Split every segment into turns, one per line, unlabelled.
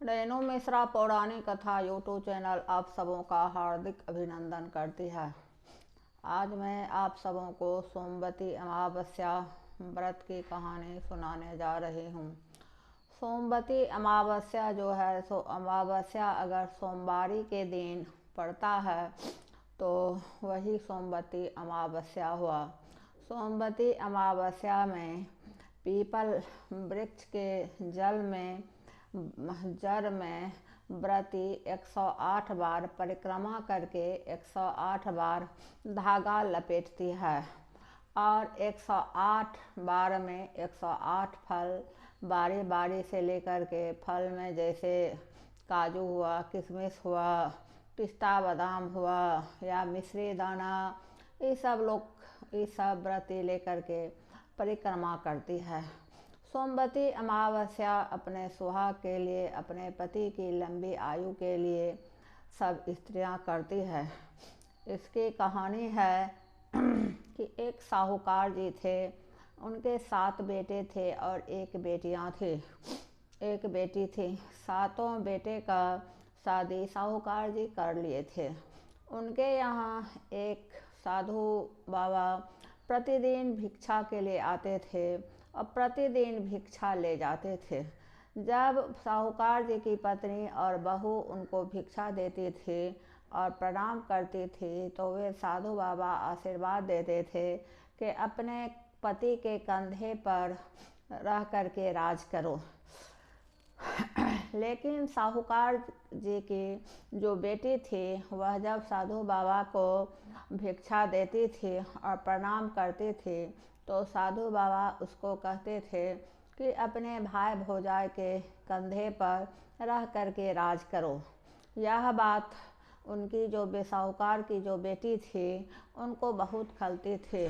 रेणु मिश्रा पौराणिक कथा YouTube channel आप सबों का हार्दिक अभिनंदन करती है। आज मैं आप सबों को सोमवती अमावस्या व्रत की कहानी सुनाने जा रही हूँ। सोमवती अमावस्या जो है सो अमावस्या अगर सोमवारी के दिन पड़ता है तो वही सोमवती अमावस्या हुआ। सोमवती अमावस्या में पीपल वृक्ष के जड़ में व्रती 108 बार परिक्रमा करके 108 बार धागा लपेटती है और 108 बार में 108 फल बारी बारी से लेकर के फल में जैसे काजू हुआ, किशमिश हुआ, पिस्ता बादाम हुआ या मिश्री दाना, ये सब व्रती लेकर के परिक्रमा करती है। सोमवती अमावस्या अपने सुहाग के लिए, अपने पति की लंबी आयु के लिए सब स्त्रियां करती है। इसकी कहानी है कि एक साहूकार जी थे, उनके 7 बेटे थे और 1 बेटियां थी। 1 बेटी थी। 7 बेटे का शादी साहूकार जी कर लिए थे। उनके यहाँ एक साधु बाबा प्रतिदिन भिक्षा के लिए आते थे और प्रतिदिन भिक्षा ले जाते थे। जब साहूकार जी की पत्नी और बहू उनको भिक्षा देती थी और प्रणाम करती थी तो वे साधु बाबा आशीर्वाद देते थे कि अपने पति के कंधे पर रह करके राज करो। लेकिन साहूकार जी की जो बेटी थी वह जब साधु बाबा को भिक्षा देती थी और प्रणाम करती थी तो साधु बाबा उसको कहते थे कि अपने भाई भौजाई के कंधे पर रह करके राज करो। यह बात उनकी जो साहूकार की जो बेटी थी उनको बहुत खलती थी।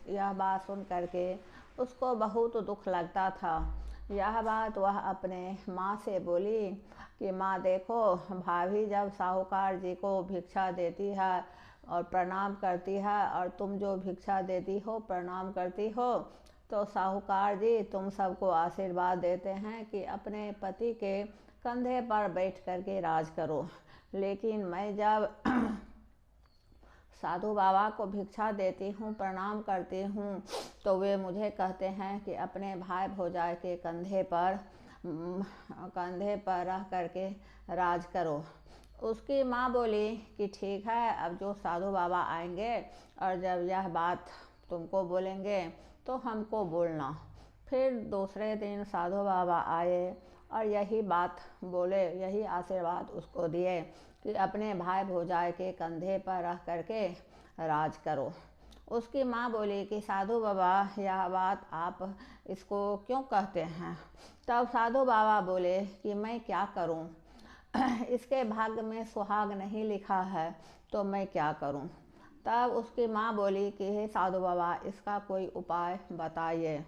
यह बात सुन करके उसको बहुत दुख लगता था। यह बात वह अपने माँ से बोली कि माँ देखो, भाभी जब साहूकार जी को भिक्षा देती है और प्रणाम करती है और तुम जो भिक्षा देती हो, प्रणाम करती हो, तो साहूकार जी तुम सबको आशीर्वाद देते हैं कि अपने पति के कंधे पर बैठ करके राज करो। लेकिन मैं जब साधु बाबा को भिक्षा देती हूँ, प्रणाम करती हूँ, तो वे मुझे कहते हैं कि अपने भाई भौजाई के कंधे पर रह करके राज करो। उसकी माँ बोली कि ठीक है, अब जो साधु बाबा आएंगे और जब यह बात तुमको बोलेंगे तो हमको बोलना। फिर दूसरे दिन साधु बाबा आए और यही बात बोले, यही आशीर्वाद उसको दिए कि अपने भाई भौजाई के कंधे पर रख करके राज करो। उसकी माँ बोली कि साधु बाबा यह बात आप इसको क्यों कहते हैं? तब साधु बाबा बोले कि मैं क्या करूं, इसके भाग्य में सुहाग नहीं लिखा है तो मैं क्या करूं। तब उसकी माँ बोली कि हे साधु बाबा, इसका कोई उपाय बताइए।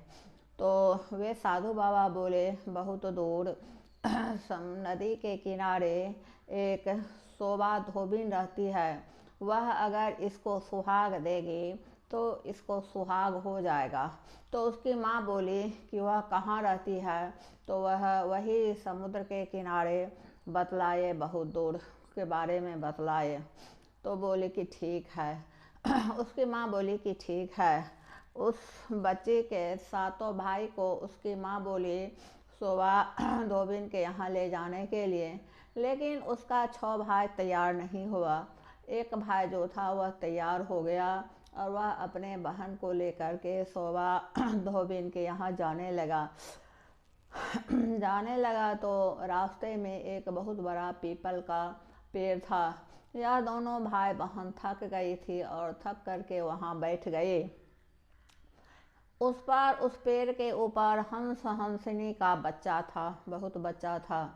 तो वे साधु बाबा बोले बहुत दूर नदी के किनारे एक शोभा धोबिन रहती है, वह अगर इसको सुहाग देगी तो इसको सुहाग हो जाएगा। तो उसकी माँ बोली कि वह कहाँ रहती है? तो वह वही समुद्र के किनारे बतलाए, बहुत दूर के बारे में बतलाए। तो बोली कि ठीक है। उसकी माँ बोली कि ठीक है। उस बच्चे के 7 भाई को उसकी माँ बोली शोभा धोबिन के यहाँ ले जाने के लिए, लेकिन उसका 6 भाई तैयार नहीं हुआ। एक भाई जो था वह तैयार हो गया और वह अपने बहन को लेकर के शोभा धोबिन के यहाँ जाने लगा। तो रास्ते में एक बहुत बड़ा पीपल का पेड़ था। यह दोनों भाई बहन थक गई थी और थक करके वहाँ बैठ गए। उस पेड़ के ऊपर हंसिनी का बच्चा था, बहुत बच्चा था।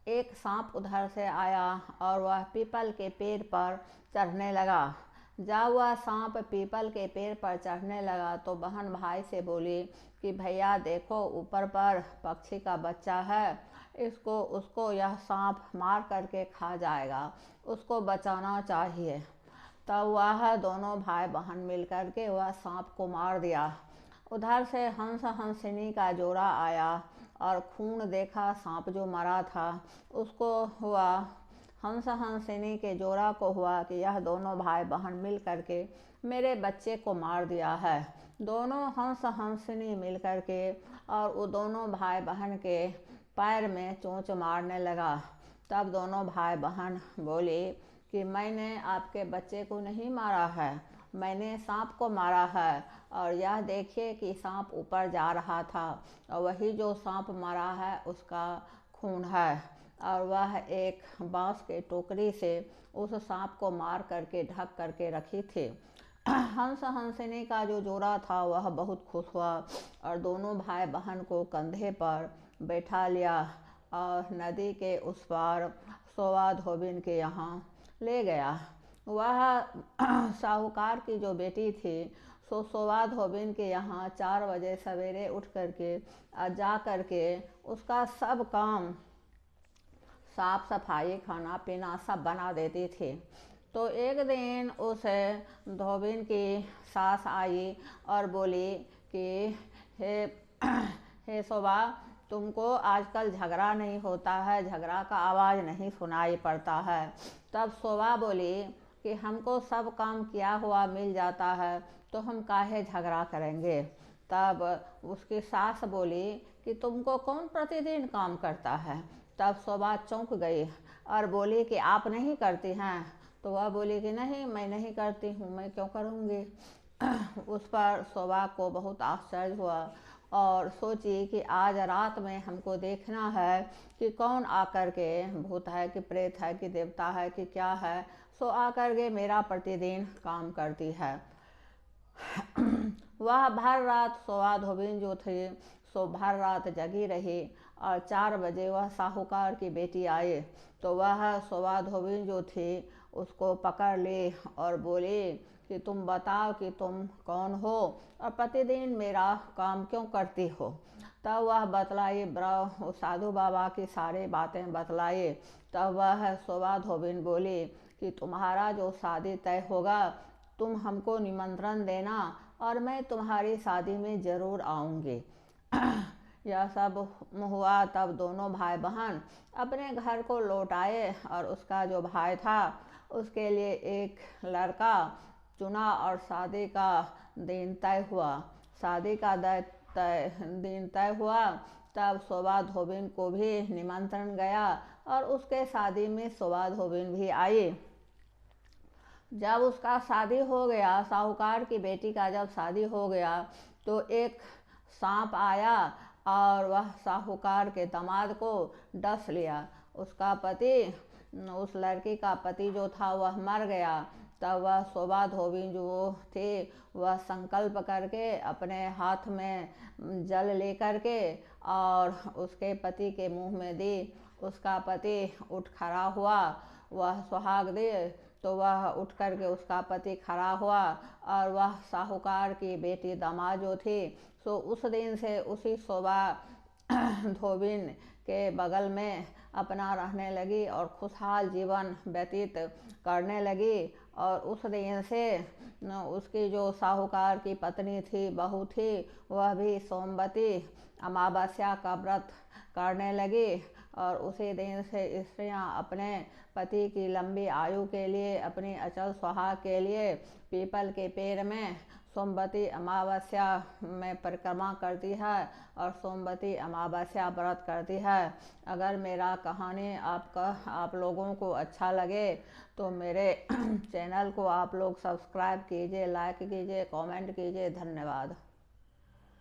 एक सांप उधर से आया और वह पीपल के पेड़ पर चढ़ने लगा। जब वह सांप पीपल के पेड़ पर चढ़ने लगा तो बहन भाई से बोली कि भैया देखो, ऊपर पर पक्षी का बच्चा है, उसको यह सांप मार करके खा जाएगा, उसको बचाना चाहिए। तब वह दोनों भाई बहन मिलकर के वह सांप को मार दिया। उधर से हंसिनी का जोड़ा आया और खून देखा सांप जो मरा था उसको हुआ, हंस हंसिनी के जोड़ा को हुआ कि यह दोनों भाई बहन मिल करके मेरे बच्चे को मार दिया है। दोनों हंस हंसिनी मिल करके और वो दोनों भाई बहन के पैर में चोंच मारने लगा। तब दोनों भाई बहन बोले कि मैंने आपके बच्चे को नहीं मारा है, मैंने सांप को मारा है। और यह देखिए कि सांप ऊपर जा रहा था और वही जो सांप मरा है उसका खून है, और वह एक बांस के टोकरी से उस सांप को मार करके ढक करके रखी थी। हंस हंसिनी का जो जोड़ा था वह बहुत खुश हुआ और दोनों भाई बहन को कंधे पर बैठा लिया और नदी के उस पार सोवा धोबिन के यहाँ ले गया। वह साहूकार की जो बेटी थी सो सोवा धोबिन के यहाँ 4 बजे सवेरे उठ करके जा करके उसका सब काम, साफ सफाई, खाना पीना सब बना देती थी। तो एक दिन उस धोबिन की सास आई और बोली कि हे हे शोभा, तुमको आजकल झगड़ा नहीं होता है, झगड़ा का आवाज़ नहीं सुनाई पड़ता है। तब शोभा बोली कि हमको सब काम किया हुआ मिल जाता है तो हम काहे झगड़ा करेंगे। तब उसकी सास बोली कि तुमको कौन प्रतिदिन काम करता है। तब शोभा चौंक गई और बोली कि आप नहीं करती हैं। तो वह बोली कि नहीं, मैं नहीं करती हूँ, मैं क्यों करूँगी। उस पर शोभा को बहुत आश्चर्य हुआ और सोची कि आज रात में हमको देखना है कि कौन आकर के, भूत है कि प्रेत है कि देवता है कि क्या है, सो आकर के मेरा प्रतिदिन काम करती है। वह भर रात सोवा धोबिन जो थे सो भर रात जगी रही और 4 बजे वह साहूकार की बेटी आए तो वह सोवा धोबिन जो थी उसको पकड़ ली और बोली कि तुम बताओ कि तुम कौन हो और प्रतिदिन मेरा काम क्यों करती हो। तब वह बतलाई, साधु बाबा की सारी बातें बतलाई। तब वह सोवा धोबिन बोली कि तुम्हारा जो शादी तय होगा तुम हमको निमंत्रण देना और मैं तुम्हारी शादी में ज़रूर आऊँगी। यह सब हुआ। तब दोनों भाई बहन अपने घर को लौट आए और उसका जो भाई था उसके लिए एक लड़का चुना और शादी का दिन तय हुआ। शादी का दिन तय हुआ। तब सोवा धोबिन को भी निमंत्रण गया और उसके शादी में सोवा धोबिन भी आई। जब उसका शादी हो गया, साहूकार की बेटी का जब शादी हो गया तो एक सांप आया और वह साहूकार के दामाद को डस लिया। उसका पति, उस लड़की का पति जो था वह मर गया। तब वह सोवा धोबिन जो थे वह संकल्प करके अपने हाथ में जल लेकर के और उसके पति के मुंह में दी। उसका पति उठ खड़ा हुआ, वह सुहाग दे तो वह उठ करके उसका पति खड़ा हुआ और वह साहूकार की बेटी दामाद जो थी सो उस दिन से उसी सोवा धोबिन के बगल में अपना रहने लगी और खुशहाल जीवन व्यतीत करने लगी। और उस दिन से उसकी जो साहूकार की पत्नी थी, बहू थी, वह भी सोमवती अमावस्या का व्रत करने लगी। और उसी दिन से स्त्रियां अपने पति की लंबी आयु के लिए, अपनी अचल सुहाग के लिए पीपल के पेड़ में सोमवती अमावस्या में परिक्रमा करती है और सोमवती अमावस्या व्रत करती है। अगर मेरा कहानी आप लोगों को अच्छा लगे तो मेरे चैनल को आप लोग सब्सक्राइब कीजिए, लाइक कीजिए, कमेंट कीजिए। धन्यवाद।